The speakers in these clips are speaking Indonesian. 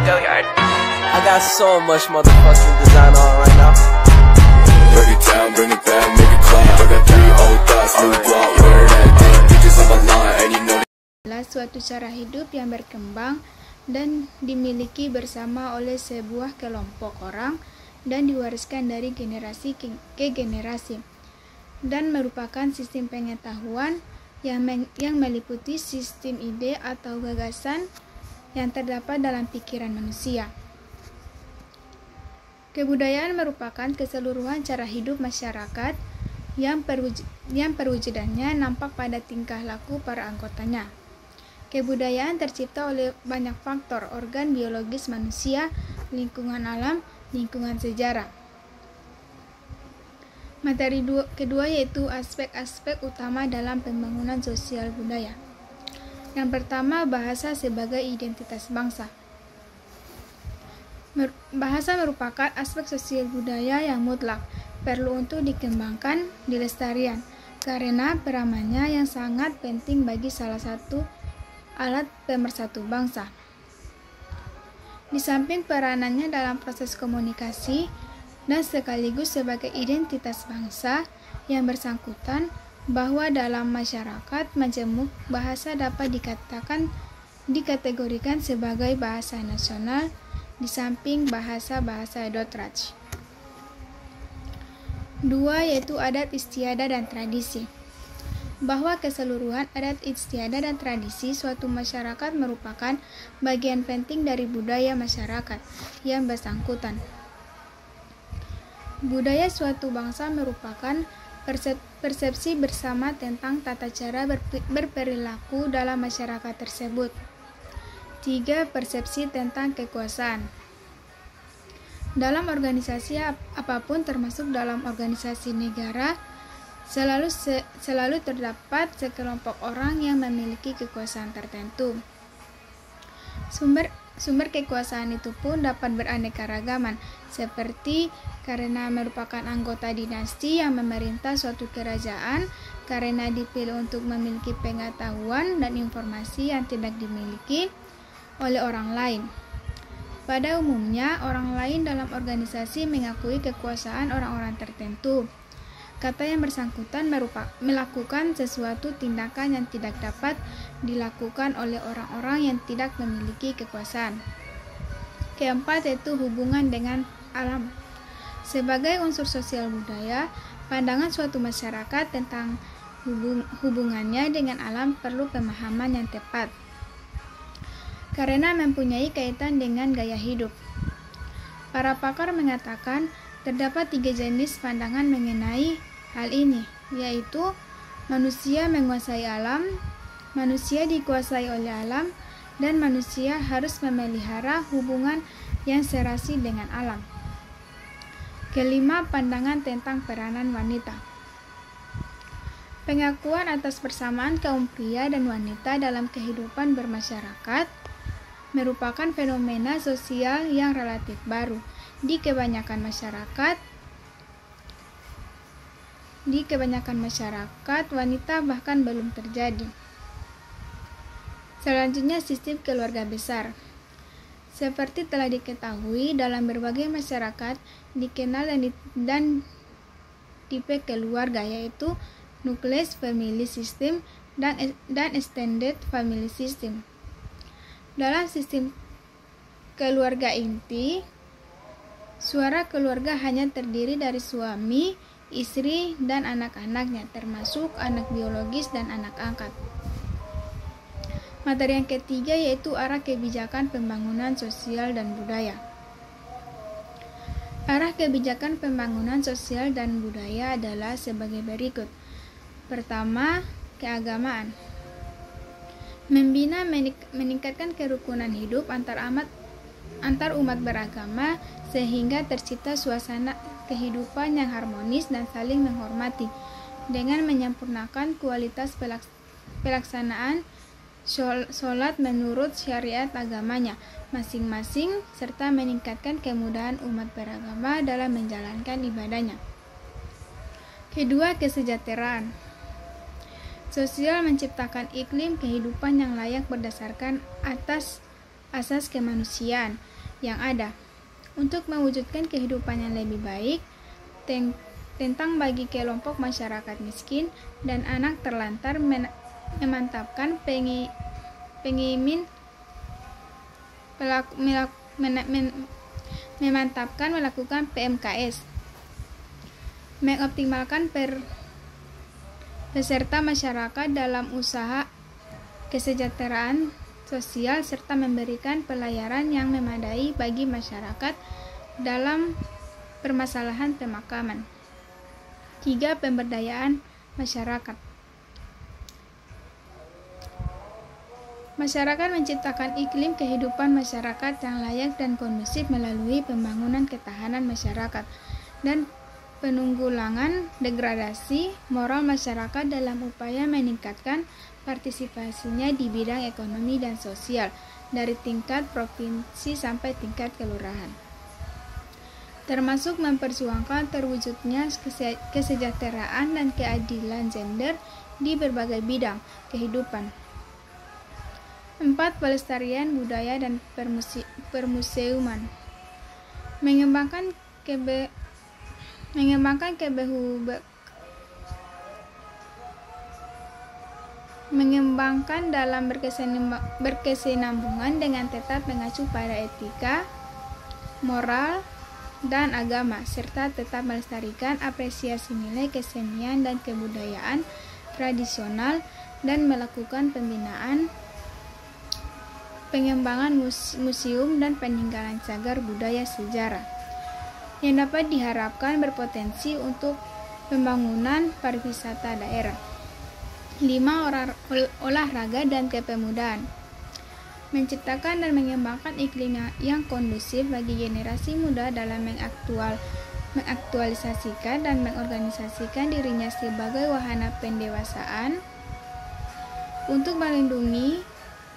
I got so much motherfucking design on right now. Break it down, bring it back, make it clap. I got 3 old thoughts, new block, where that thing, bitches on my line, and you know. Suatu cara hidup yang berkembang dan dimiliki bersama oleh sebuah kelompok orang dan diwariskan dari generasi ke generasi, dan merupakan sistem pengetahuan yang meliputi sistem ide atau gagasan yang terdapat dalam pikiran manusia. Kebudayaan merupakan keseluruhan cara hidup masyarakat yang perwujudannya nampak pada tingkah laku para anggotanya. Kebudayaan tercipta oleh banyak faktor, organ biologis manusia, lingkungan alam, lingkungan sejarah. Materi kedua yaitu aspek-aspek utama dalam pembangunan sosial budaya. Yang pertama, bahasa sebagai identitas bangsa. Bahasa merupakan aspek sosial budaya yang mutlak, perlu untuk dikembangkan, dilestarikan, karena perannya yang sangat penting bagi salah satu alat pemersatu bangsa. Di samping peranannya dalam proses komunikasi dan sekaligus sebagai identitas bangsa yang bersangkutan, bahwa dalam masyarakat majemuk bahasa dapat dikategorikan sebagai bahasa nasional di samping bahasa-bahasa Dothraki. 2 yaitu adat istiadat dan tradisi. Bahwa keseluruhan adat istiadat dan tradisi suatu masyarakat merupakan bagian penting dari budaya masyarakat yang bersangkutan. Budaya suatu bangsa merupakan persepsi bersama tentang tata cara berperilaku dalam masyarakat tersebut. 3. Persepsi tentang kekuasaan. Dalam organisasi apapun, termasuk dalam organisasi negara, selalu terdapat sekelompok orang yang memiliki kekuasaan tertentu. Sumber kekuasaan itu pun dapat beraneka ragaman, seperti karena merupakan anggota dinasti yang memerintah suatu kerajaan, karena dipilih untuk memiliki pengetahuan dan informasi yang tidak dimiliki oleh orang lain. Pada umumnya, orang lain dalam organisasi mengakui kekuasaan orang-orang tertentu. Kata yang bersangkutan melakukan sesuatu tindakan yang tidak dapat dilakukan oleh orang-orang yang tidak memiliki kekuasaan. Keempat yaitu hubungan dengan alam. Sebagai unsur sosial budaya, pandangan suatu masyarakat tentang hubungannya dengan alam perlu pemahaman yang tepat, karena mempunyai kaitan dengan gaya hidup. Para pakar mengatakan terdapat 3 jenis pandangan mengenai hal ini, yaitu manusia menguasai alam, manusia dikuasai oleh alam, dan manusia harus memelihara hubungan yang serasi dengan alam. Kelima, pandangan tentang peranan wanita. Pengakuan atas persamaan kaum pria dan wanita dalam kehidupan bermasyarakat merupakan fenomena sosial yang relatif baru. Di kebanyakan masyarakat, wanita bahkan belum terjadi. Selanjutnya, sistem keluarga besar. Seperti telah diketahui, dalam berbagai masyarakat dikenal dan tipe keluarga, yaitu nucleus family system dan extended family system. Dalam sistem keluarga inti, suara keluarga hanya terdiri dari suami, istri, dan anak-anaknya, termasuk anak biologis dan anak angkat. Materi yang ketiga yaitu arah kebijakan pembangunan sosial dan budaya. Arah kebijakan pembangunan sosial dan budaya adalah sebagai berikut. Pertama, keagamaan. Membina meningkatkan kerukunan hidup antar umat beragama sehingga tercipta suasana kehidupan yang harmonis dan saling menghormati, dengan menyempurnakan kualitas pelaksanaan sholat menurut syariat agamanya masing-masing, serta meningkatkan kemudahan umat beragama dalam menjalankan ibadahnya. Kedua, kesejahteraan. Sosial menciptakan iklim kehidupan yang layak berdasarkan asas kemanusiaan yang ada untuk mewujudkan kehidupan yang lebih baik tentang bagi kelompok masyarakat miskin dan anak terlantar, memantapkan memantapkan melakukan PMKS, mengoptimalkan peserta masyarakat dalam usaha kesejahteraan sosial serta memberikan pelayanan yang memadai bagi masyarakat dalam permasalahan pemakaman. 3. Pemberdayaan masyarakat. Masyarakat menciptakan iklim kehidupan masyarakat yang layak dan kondusif melalui pembangunan ketahanan masyarakat dan penanggulangan degradasi moral masyarakat dalam upaya meningkatkan partisipasinya di bidang ekonomi dan sosial dari tingkat provinsi sampai tingkat kelurahan, termasuk memperjuangkan terwujudnya kesejahteraan dan keadilan gender di berbagai bidang kehidupan. 4. Pelestarian budaya dan permuseuman. Mengembangkan dalam berkesinambungan dengan tetap mengacu pada etika, moral, dan agama, serta tetap melestarikan apresiasi nilai kesenian dan kebudayaan tradisional dan melakukan pengembangan museum dan peninggalan cagar budaya sejarah yang dapat diharapkan berpotensi untuk pembangunan pariwisata daerah. 5. Olahraga dan kepemudaan. Menciptakan dan mengembangkan iklim yang kondusif bagi generasi muda dalam mengaktualisasikan dan mengorganisasikan dirinya sebagai wahana pendewasaan untuk melindungi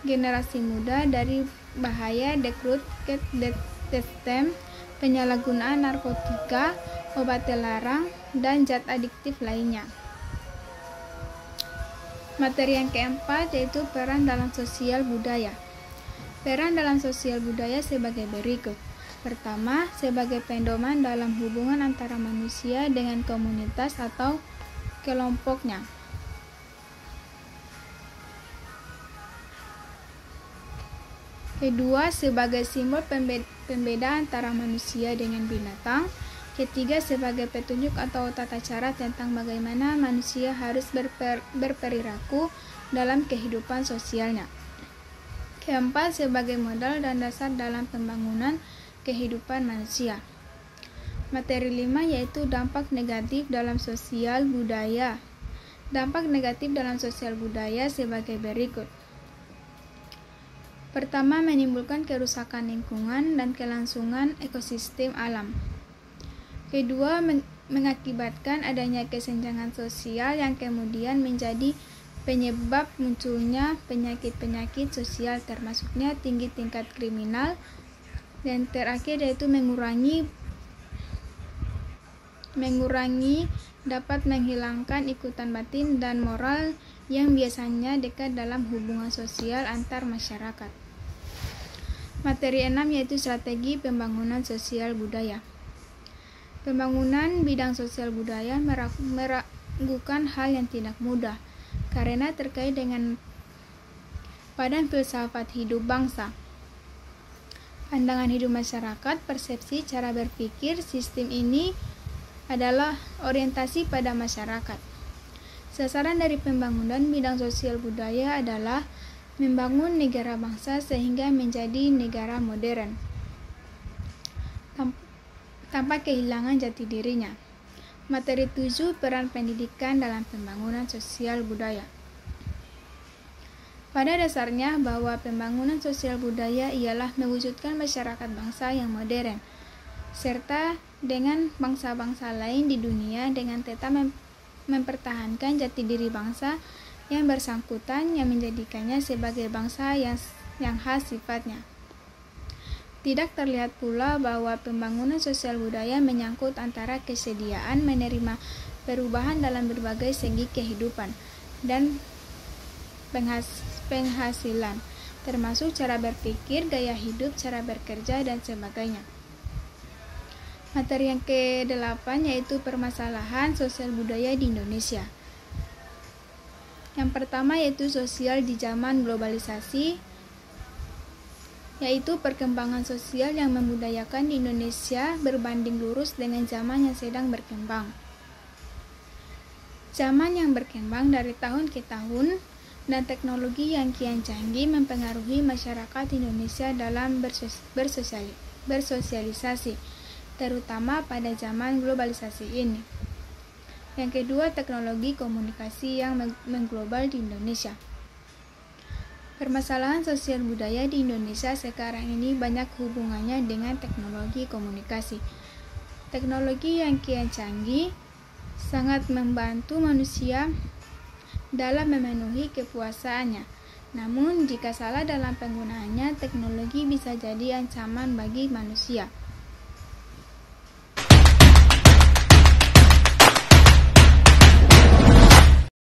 generasi muda dari bahaya degrutkedstem, penyalahgunaan narkotika, obat terlarang, dan zat adiktif lainnya. Materi yang keempat yaitu peran dalam sosial budaya. Peran dalam sosial budaya sebagai berikut. Pertama, sebagai pedoman dalam hubungan antara manusia dengan komunitas atau kelompoknya. Kedua, sebagai simbol pembeda antara manusia dengan binatang. Ketiga, sebagai petunjuk atau tata cara tentang bagaimana manusia harus berperilaku dalam kehidupan sosialnya. Keempat, sebagai modal dan dasar dalam pembangunan kehidupan manusia. Materi 5 yaitu dampak negatif dalam sosial budaya. Dampak negatif dalam sosial budaya sebagai berikut. Pertama, menimbulkan kerusakan lingkungan dan kelangsungan ekosistem alam. Kedua, mengakibatkan adanya kesenjangan sosial yang kemudian menjadi penyebab munculnya penyakit-penyakit sosial termasuknya tinggi tingkat kriminal. Dan terakhir yaitu mengurangi dapat menghilangkan ikutan batin dan moral yang biasanya dekat dalam hubungan sosial antar masyarakat. Materi 6 yaitu strategi pembangunan sosial budaya. Pembangunan bidang sosial budaya meragukan hal yang tidak mudah karena terkait dengan padan filsafat hidup bangsa, pandangan hidup masyarakat, persepsi, cara berpikir. Sistem ini adalah orientasi pada masyarakat. Sasaran dari pembangunan bidang sosial budaya adalah membangun negara bangsa sehingga menjadi negara modern tanpa kehilangan jati dirinya. Materi 7, peran pendidikan dalam pembangunan sosial budaya. Pada dasarnya bahwa pembangunan sosial budaya ialah mewujudkan masyarakat bangsa yang modern, serta dengan bangsa-bangsa lain di dunia dengan tetap mempertahankan jati diri bangsa yang bersangkutan yang menjadikannya sebagai bangsa yang khas sifatnya. Tidak terlihat pula bahwa pembangunan sosial budaya menyangkut antara kesediaan menerima perubahan dalam berbagai segi kehidupan dan penghasilan, termasuk cara berpikir, gaya hidup, cara bekerja, dan sebagainya. Materi yang ke-8 yaitu permasalahan sosial budaya di Indonesia. Yang pertama yaitu sosial di zaman globalisasi, yaitu perkembangan sosial yang membudayakan di Indonesia berbanding lurus dengan zaman yang sedang berkembang. Zaman yang berkembang dari tahun ke tahun dan teknologi yang kian canggih mempengaruhi masyarakat Indonesia dalam bersosialisasi, terutama pada zaman globalisasi ini. Yang kedua, teknologi komunikasi yang mengglobal di Indonesia. Permasalahan sosial budaya di Indonesia sekarang ini banyak hubungannya dengan teknologi komunikasi. Teknologi yang kian canggih sangat membantu manusia dalam memenuhi kepuasaannya. Namun, jika salah dalam penggunaannya, teknologi bisa jadi ancaman bagi manusia.